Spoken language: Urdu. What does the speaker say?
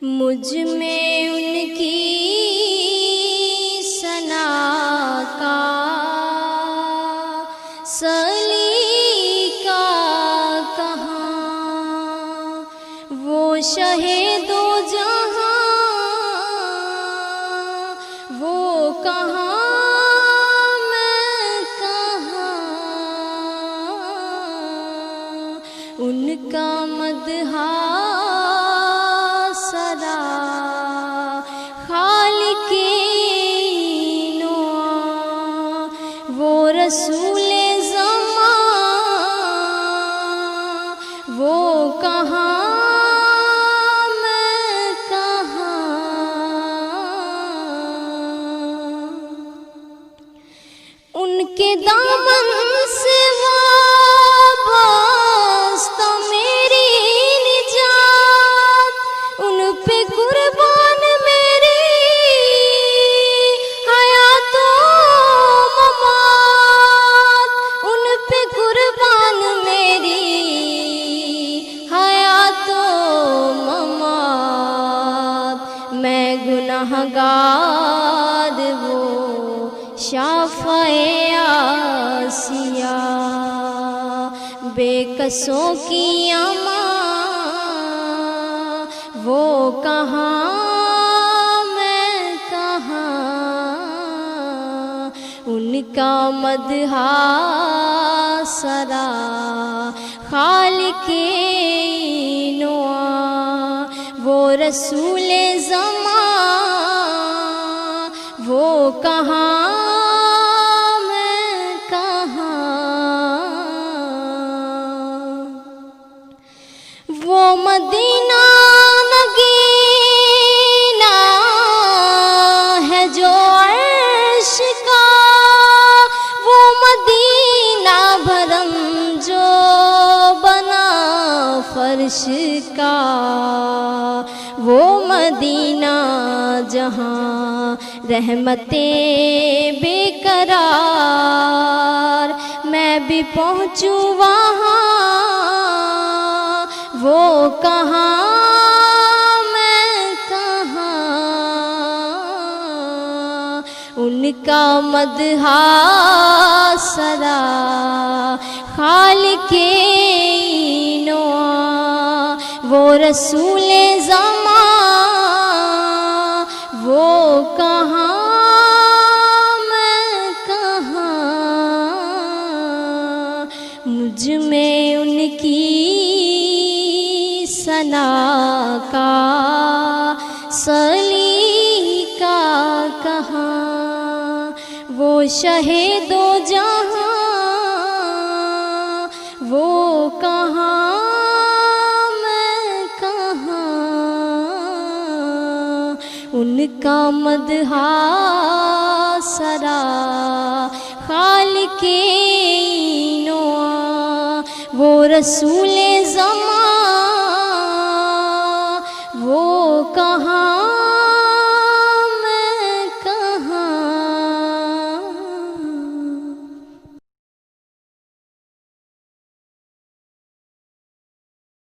مجھ میں ان کی ثنا کا سلیقہ کہاں، وہ شہ دو جہاں وہ کہاں میں کہاں، ان کا مدح سرا خالق نوع، وہ رسول زمان وہ کہاں میں کہاں، ان کے دامن سے وابستہ میری نجات، ان پہ قربان میری حیات و ممات، ان پہ قربان میری حیات و ممات، میں گنہگار وہ شافع آسیہ، بے کسوں کی امان وہ کہاں میں کہاں، ان کا مدح سرا خالق نوع، وہ رسول زمان وہ کہاں میں کہاں، وہ مدینہ نگینا ہے جو عرش کا، وہ مدینہ بھرم جو بنا فرش کا، وہ مدینہ جہاں رحمتیں بے قرار، میں بھی پہنچوں وہاں وہ کہاں میں کہاں، ان کا مدح سرا خالق نوع، وہ رسول زمان وہ کہاں میں کہاں، مجھ میں ان کی ثنا کا سلیقہ کہاں، وہ شہ دو جہاں وہ کہاں میں کہاں، ان کا مدح سرا خالق نوع، وہ رسول زمان وہ کہاں